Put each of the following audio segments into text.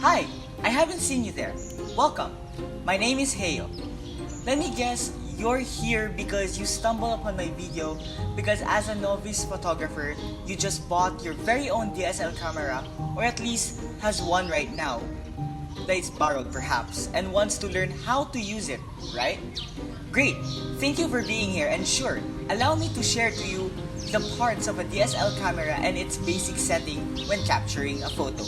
Hi, I haven't seen you there. Welcome. My name is Hale. Let me guess, you're here because you stumbled upon my video because as a novice photographer, you just bought your very own DSLR camera, or at least has one right now that is borrowed perhaps, and wants to learn how to use it, right? Great! Thank you for being here, and sure, allow me to share to you the parts of a DSLR camera and its basic setting when capturing a photo.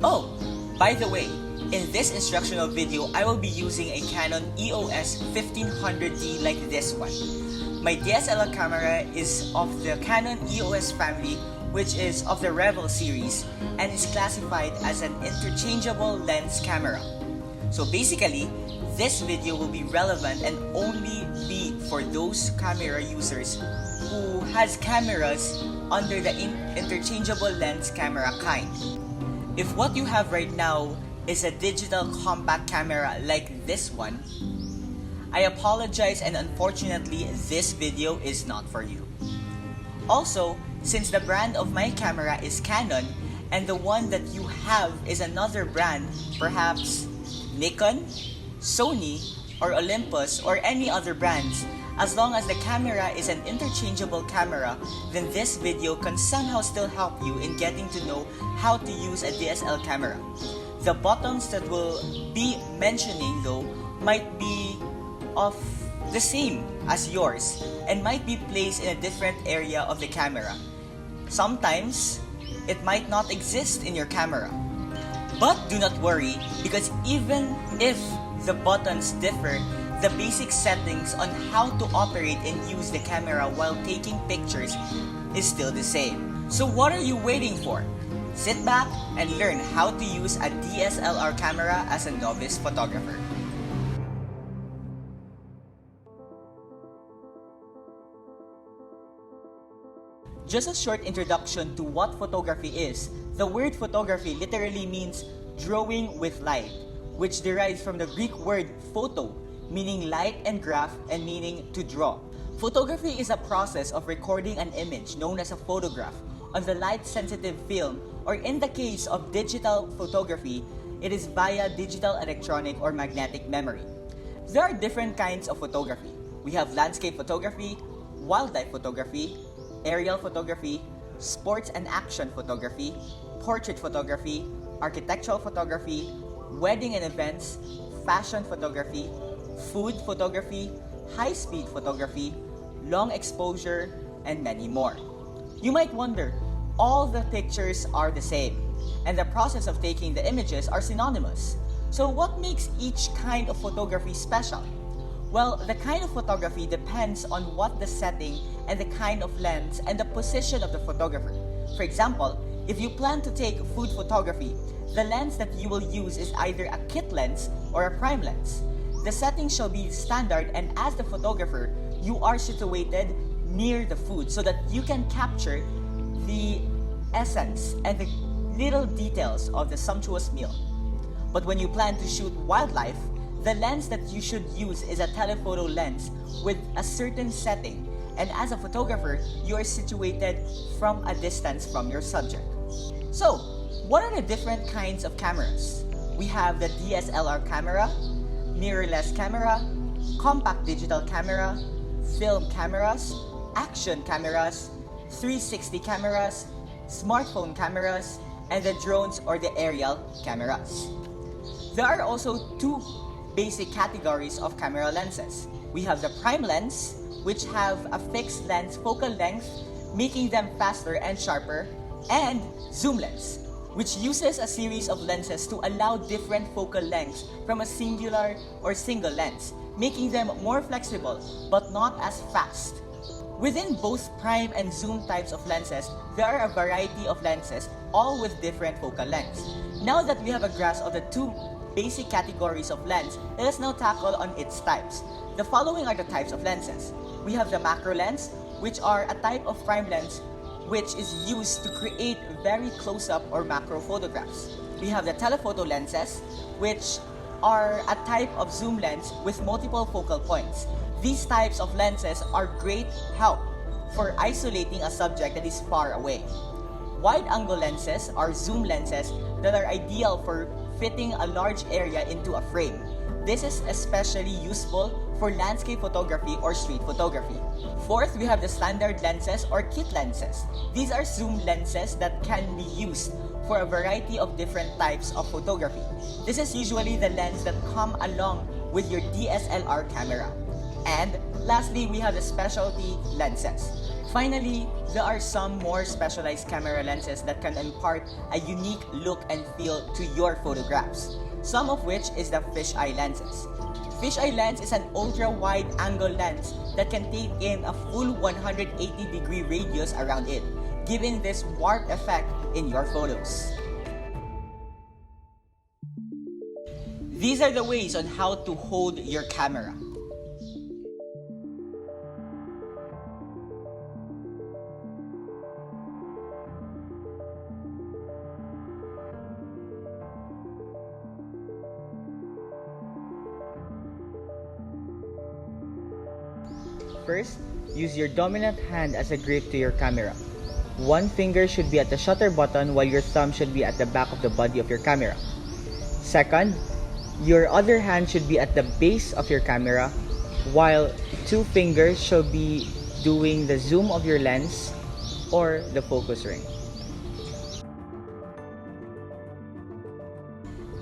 Oh, by the way, in this instructional video, I will be using a Canon EOS 1500D like this one. My DSLR camera is of the Canon EOS Family, which is of the Revel series and is classified as an Interchangeable Lens Camera. So basically, this video will be relevant and only be for those camera users who has cameras under the Interchangeable Lens Camera kind. If what you have right now is a digital compact camera like this one, I apologize, and unfortunately this video is not for you. Also, since the brand of my camera is Canon and the one that you have is another brand, perhaps Nikon, Sony, or Olympus, or any other brands, as long as the camera is an interchangeable camera, then this video can somehow still help you in getting to know how to use a DSLR camera. The buttons that we'll be mentioning though might be of the same as yours and might be placed in a different area of the camera. Sometimes, it might not exist in your camera. But do not worry, because even if the buttons differ, the basic settings on how to operate and use the camera while taking pictures is still the same. So what are you waiting for? Sit back and learn how to use a DSLR camera as a novice photographer. Just a short introduction to what photography is. The word photography literally means drawing with light, which derives from the Greek word photo, meaning light, and graph, and meaning to draw. Photography is a process of recording an image known as a photograph on the light-sensitive film, or in the case of digital photography, it is via digital electronic or magnetic memory. There are different kinds of photography. We have landscape photography, wildlife photography, aerial photography, sports and action photography, portrait photography, architectural photography, wedding and events, fashion photography, food photography, high-speed photography, long exposure, and many more. You might wonder, all the pictures are the same, and the process of taking the images are synonymous. So what makes each kind of photography special? Well, the kind of photography depends on what the setting and the kind of lens and the position of the photographer. For example, if you plan to take food photography, the lens that you will use is either a kit lens or a prime lens. The setting shall be standard, and as the photographer, you are situated near the food so that you can capture the essence and the little details of the sumptuous meal. But when you plan to shoot wildlife, the lens that you should use is a telephoto lens with a certain setting, and as a photographer, you are situated from a distance from your subject. So, what are the different kinds of cameras? We have the DSLR camera, mirrorless camera, compact digital camera, film cameras, action cameras, 360 cameras, smartphone cameras, and the drones or the aerial cameras. There are also two basic categories of camera lenses. We have the prime lens, which have a fixed lens focal length, making them faster and sharper, and zoom lens, which uses a series of lenses to allow different focal lengths from a singular or single lens, making them more flexible but not as fast. Within both prime and zoom types of lenses, there are a variety of lenses, all with different focal lengths. Now that we have a grasp of the two basic categories of lens, let us now tackle on its types. The following are the types of lenses. We have the macro lens, which are a type of prime lens which is used to create very close-up or macro photographs. We have the telephoto lenses, which are a type of zoom lens with multiple focal points. These types of lenses are great help for isolating a subject that is far away. Wide-angle lenses are zoom lenses that are ideal for fitting a large area into a frame. This is especially useful for landscape photography or street photography. Fourth, we have the standard lenses or kit lenses. These are zoom lenses that can be used for a variety of different types of photography. This is usually the lens that come along with your DSLR camera. And lastly, we have the specialty lenses. Finally, there are some more specialized camera lenses that can impart a unique look and feel to your photographs, some of which is the fisheye lenses. Fisheye lens is an ultra-wide angle lens that can take in a full 180-degree radius around it, giving this warp effect in your photos. These are the ways on how to hold your camera. First, use your dominant hand as a grip to your camera. One finger should be at the shutter button while your thumb should be at the back of the body of your camera. Second, your other hand should be at the base of your camera while two fingers should be doing the zoom of your lens or the focus ring.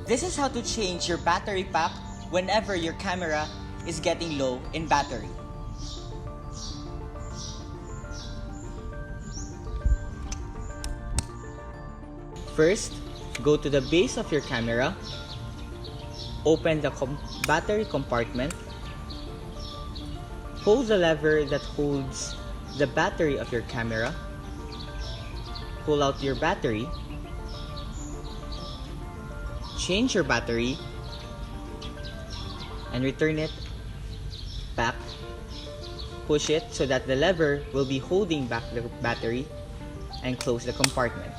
This is how to change your battery pack whenever your camera is getting low in battery. First, go to the base of your camera, open the battery compartment, pull the lever that holds the battery of your camera, pull out your battery, change your battery, and return it back. Push it so that the lever will be holding back the battery and close the compartment.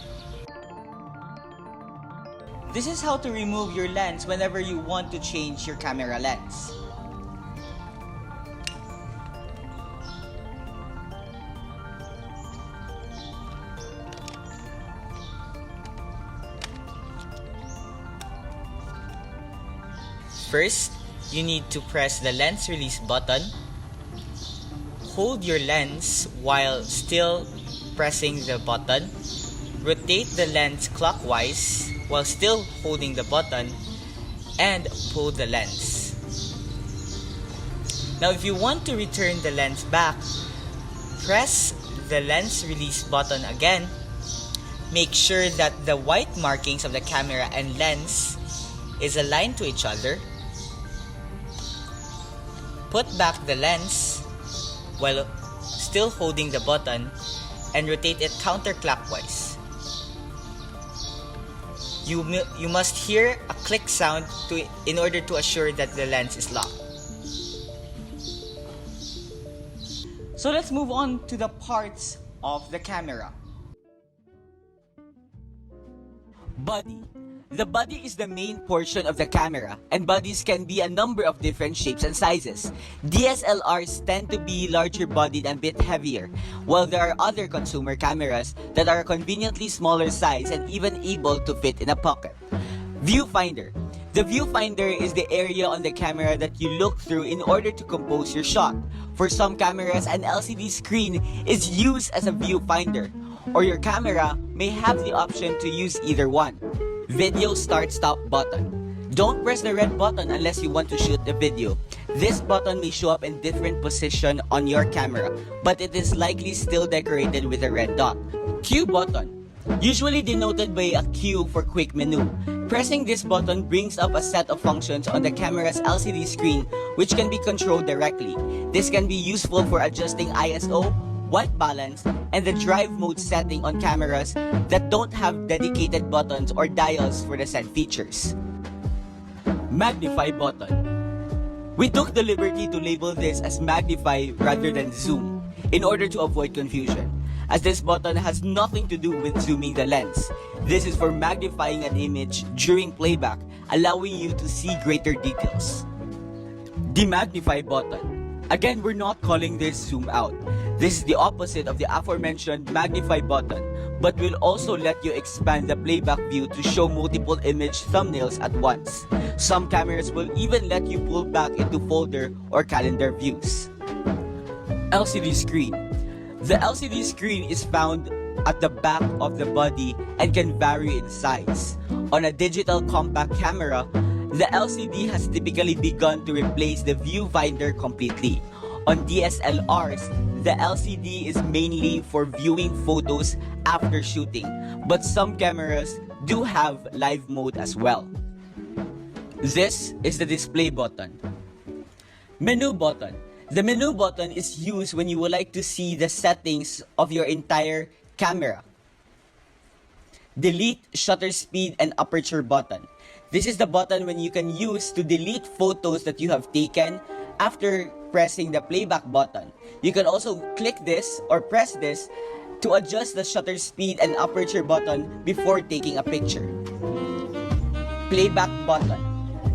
This is how to remove your lens whenever you want to change your camera lens. First, you need to press the lens release button. Hold your lens while still pressing the button. Rotate the lens clockwise while still holding the button and pull the lens. Now if you want to return the lens back, press the lens release button again. Make sure that the white markings of the camera and lens is aligned to each other. Put back the lens while still holding the button and rotate it counterclockwise. You must hear a click sound in order to assure that the lens is locked. So let's move on to the parts of the camera. Body. The body is the main portion of the camera, and bodies can be a number of different shapes and sizes. DSLRs tend to be larger bodied and a bit heavier, while there are other consumer cameras that are conveniently smaller size and even able to fit in a pocket. Viewfinder. The viewfinder is the area on the camera that you look through in order to compose your shot. For some cameras, an LCD screen is used as a viewfinder, or your camera may have the option to use either one. Video start-stop button. Don't press the red button unless you want to shoot the video. This button may show up in different position on your camera, but it is likely still decorated with a red dot. Q button. Usually denoted by a Q for quick menu. Pressing this button brings up a set of functions on the camera's LCD screen which can be controlled directly. This can be useful for adjusting ISO, white balance, and the drive mode setting on cameras that don't have dedicated buttons or dials for the said features. Magnify button. We took the liberty to label this as magnify rather than zoom in order to avoid confusion, as this button has nothing to do with zooming the lens. This is for magnifying an image during playback, allowing you to see greater details. Demagnify button. Again, we're not calling this zoom out. This is the opposite of the aforementioned magnify button. but will also let you expand the playback view to show multiple image thumbnails at once. Some cameras will even let you pull back into folder or calendar views. LCD screen. The LCD screen is found at the back of the body and can vary in size. On a digital compact camera, the LCD has typically begun to replace the viewfinder completely. On DSLRs, the LCD is mainly for viewing photos after shooting, but some cameras do have live mode as well. This is the display button. Menu button. The menu button is used when you would like to see the settings of your entire camera. Delete, shutter speed, and aperture button. This is the button when you can use to delete photos that you have taken after pressing the playback button. You can also click this or press this to adjust the shutter speed and aperture button before taking a picture. Playback button.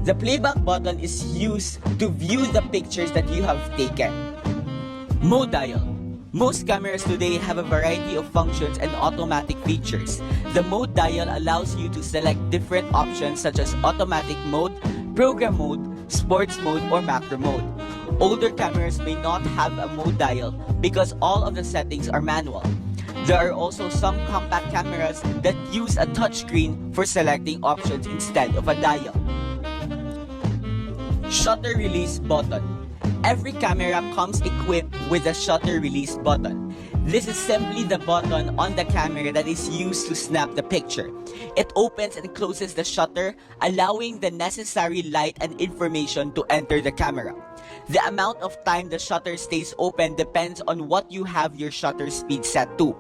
The playback button is used to view the pictures that you have taken. Mode dial. Most cameras today have a variety of functions and automatic features. The mode dial allows you to select different options such as automatic mode, program mode, sports mode, or macro mode. Older cameras may not have a mode dial because all of the settings are manual. There are also some compact cameras that use a touchscreen for selecting options instead of a dial. Shutter release button. Every camera comes equipped with a shutter release button. This is simply the button on the camera that is used to snap the picture. It opens and closes the shutter, allowing the necessary light and information to enter the camera. The amount of time the shutter stays open depends on what you have your shutter speed set to.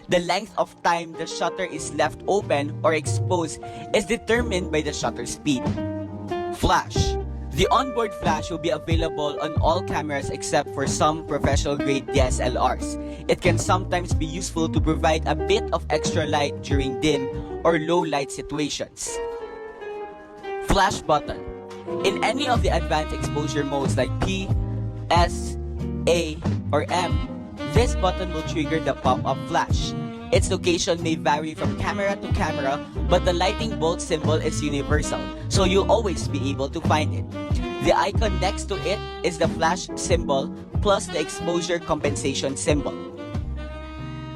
The length of time the shutter is left open or exposed is determined by the shutter speed. Flash. The onboard flash will be available on all cameras except for some professional-grade DSLRs. It can sometimes be useful to provide a bit of extra light during dim or low-light situations. Flash button. In any of the advanced exposure modes like P, S, A, or M, this button will trigger the pop-up flash. Its location may vary from camera to camera, but the lightning bolt symbol is universal, so you'll always be able to find it. The icon next to it is the flash symbol plus the exposure compensation symbol.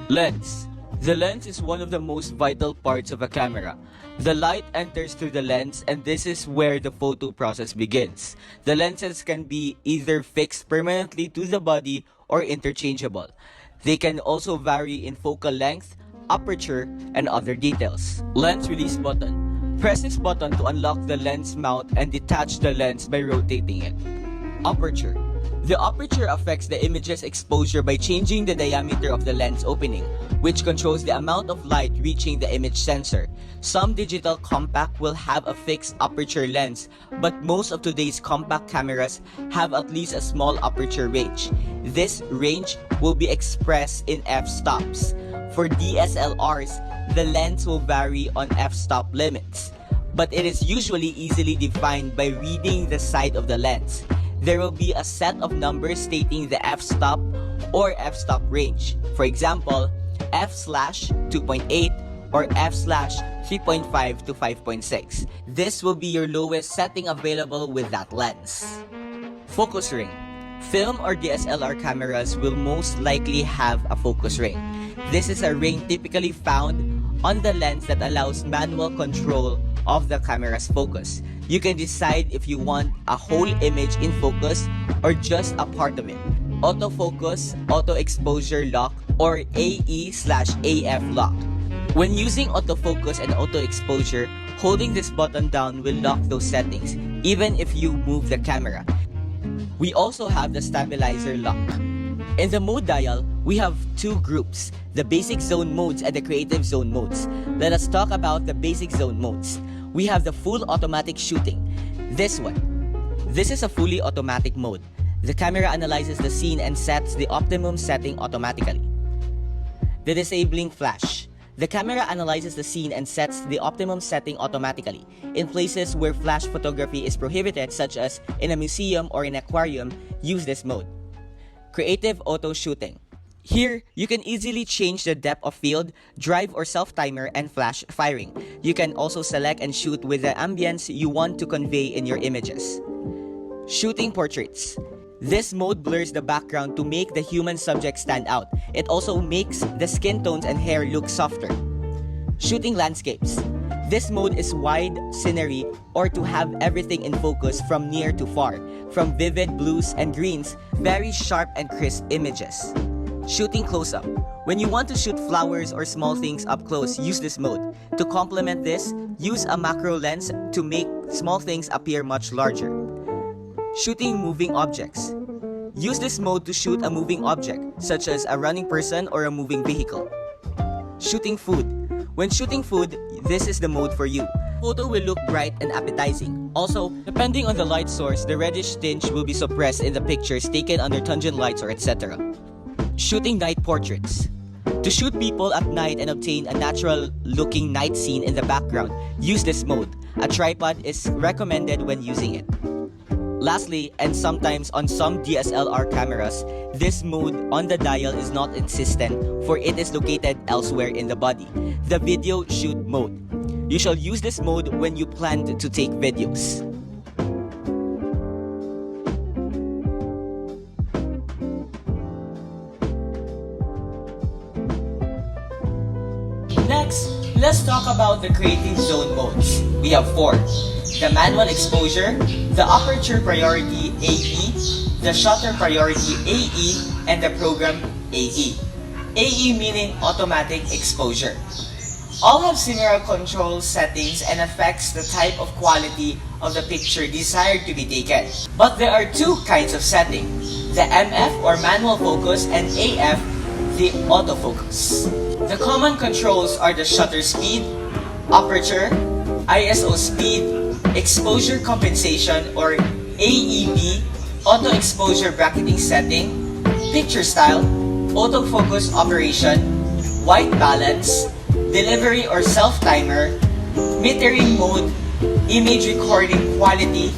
Lens. The lens is one of the most vital parts of a camera. The light enters through the lens, and this is where the photo process begins. The lenses can be either fixed permanently to the body or interchangeable. They can also vary in focal length, aperture, and other details. Lens release button. Press this button to unlock the lens mount and detach the lens by rotating it. Aperture. The aperture affects the image's exposure by changing the diameter of the lens opening, which controls the amount of light reaching the image sensor. Some digital compact will have a fixed aperture lens, but most of today's compact cameras have at least a small aperture range. This range will be expressed in f-stops. For DSLRs, the lens will vary on f-stop limits, but it is usually easily defined by reading the side of the lens. There will be a set of numbers stating the f-stop or f-stop range. For example, f/2.8 or f/3.5 to 5.6. This will be your lowest setting available with that lens. Focus ring. Film or DSLR cameras will most likely have a focus ring. This is a ring typically found on the lens that allows manual control of the camera's focus. You can decide if you want a whole image in focus or just a part of it. Autofocus, auto exposure lock, or AE/AF lock. When using autofocus and auto exposure, holding this button down will lock those settings, even if you move the camera. We also have the stabilizer lock. In the mode dial, we have two groups, the basic zone modes and the creative zone modes. Let us talk about the basic zone modes. We have the full automatic shooting. This one. This is a fully automatic mode. The camera analyzes the scene and sets the optimum setting automatically. The disabling flash. The camera analyzes the scene and sets the optimum setting automatically. In places where flash photography is prohibited, such as in a museum or an aquarium, use this mode. Creative auto shooting. Here, you can easily change the depth of field, drive or self-timer, and flash firing. You can also select and shoot with the ambience you want to convey in your images. Shooting portraits. This mode blurs the background to make the human subject stand out. It also makes the skin tones and hair look softer. Shooting landscapes. This mode is wide scenery or to have everything in focus from near to far, from vivid blues and greens, very sharp and crisp images. Shooting close-up. When you want to shoot flowers or small things up close, use this mode. To complement this, use a macro lens to make small things appear much larger. Shooting moving objects. Use this mode to shoot a moving object, such as a running person or a moving vehicle. Shooting food. When shooting food, this is the mode for you. Photo will look bright and appetizing. Also, depending on the light source, the reddish tinge will be suppressed in the pictures taken under tungent lights or etc. Shooting night portraits. To shoot people at night and obtain a natural-looking night scene in the background, use this mode. A tripod is recommended when using it. Lastly, and sometimes on some DSLR cameras, this mode on the dial is not insistent, for it is located elsewhere in the body, the video shoot mode. You shall use this mode when you plan to take videos. Next, let's talk about the creative zone modes. We have 4. The manual exposure, the aperture priority AE, the shutter priority AE, and the program AE. AE meaning automatic exposure. All have similar control settings and affects the type of quality of the picture desired to be taken. But there are 2 kinds of setting, the MF or manual focus and AF, the autofocus. The common controls are the shutter speed, aperture, ISO speed, exposure compensation or AEB, auto exposure bracketing setting, picture style, autofocus operation, white balance, delivery or self-timer, metering mode, image recording quality,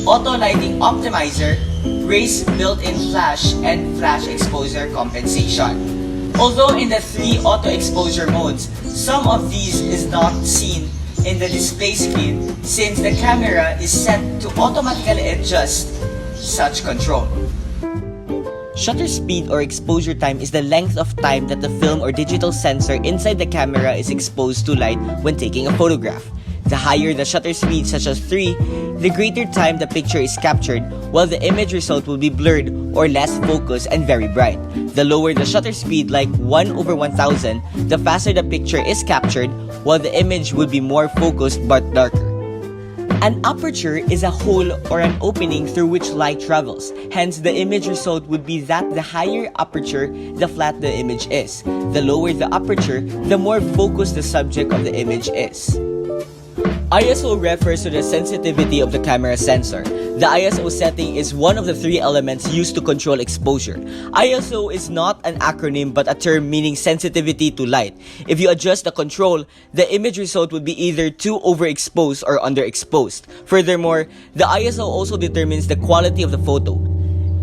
auto lighting optimizer, raise built-in flash, and flash exposure compensation. Although in the 3 auto exposure modes, some of these is not seen in the display screen since the camera is set to automatically adjust such control. Shutter speed or exposure time is the length of time that the film or digital sensor inside the camera is exposed to light when taking a photograph. The higher the shutter speed, such as 3, the greater time the picture is captured, while the image result will be blurred or less focused and very bright. The lower the shutter speed, like 1/1000, the faster the picture is captured, while the image will be more focused but darker. An aperture is a hole or an opening through which light travels. Hence, the image result would be that the higher aperture, the flat the image is. The lower the aperture, the more focused the subject of the image is. ISO refers to the sensitivity of the camera sensor. The ISO setting is one of the 3 elements used to control exposure. ISO is not an acronym but a term meaning sensitivity to light. If you adjust the control, the image result would be either too overexposed or underexposed. Furthermore, the ISO also determines the quality of the photo.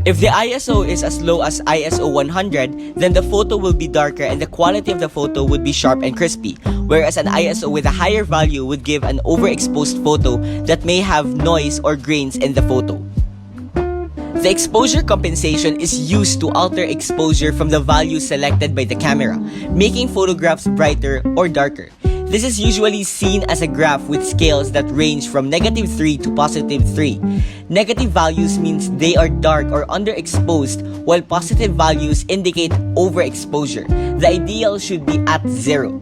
If the ISO is as low as ISO 100, then the photo will be darker and the quality of the photo would be sharp and crispy, whereas an ISO with a higher value would give an overexposed photo that may have noise or grains in the photo. The exposure compensation is used to alter exposure from the value selected by the camera, making photographs brighter or darker. This is usually seen as a graph with scales that range from -3 to +3. Negative values means they are dark or underexposed, while positive values indicate overexposure. The ideal should be at 0.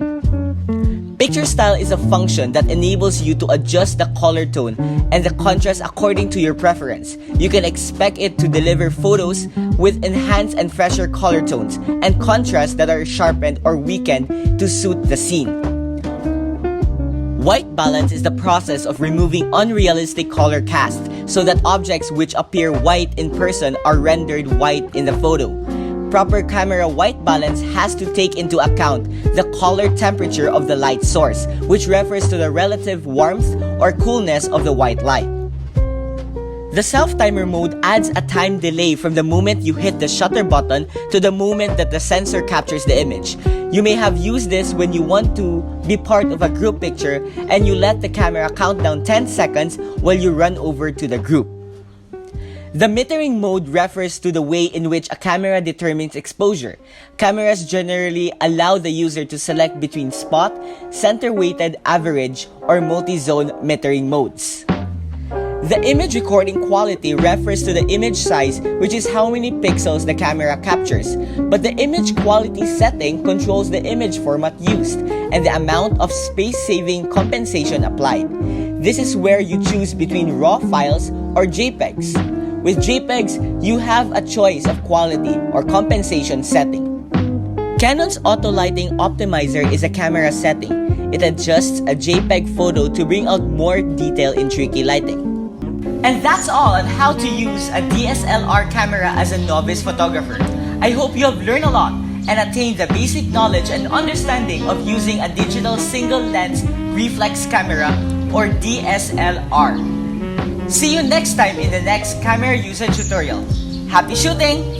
Picture style is a function that enables you to adjust the color tone and the contrast according to your preference. You can expect it to deliver photos with enhanced and fresher color tones and contrasts that are sharpened or weakened to suit the scene. White balance is the process of removing unrealistic color cast so that objects which appear white in person are rendered white in the photo. Proper camera white balance has to take into account the color temperature of the light source, which refers to the relative warmth or coolness of the white light. The self-timer mode adds a time delay from the moment you hit the shutter button to the moment that the sensor captures the image. You may have used this when you want to be part of a group picture and you let the camera count down 10 seconds while you run over to the group. The metering mode refers to the way in which a camera determines exposure. Cameras generally allow the user to select between spot, center-weighted, average, or multi-zone metering modes. The image recording quality refers to the image size, which is how many pixels the camera captures. But the image quality setting controls the image format used and the amount of space-saving compensation applied. This is where you choose between RAW files or JPEGs. With JPEGs, you have a choice of quality or compensation setting. Canon's Auto Lighting Optimizer is a camera setting. It adjusts a JPEG photo to bring out more detail in tricky lighting. And that's all on how to use a DSLR camera as a novice photographer. I hope you have learned a lot and attained the basic knowledge and understanding of using a digital single lens reflex camera or DSLR. See you next time in the next camera usage tutorial. Happy shooting!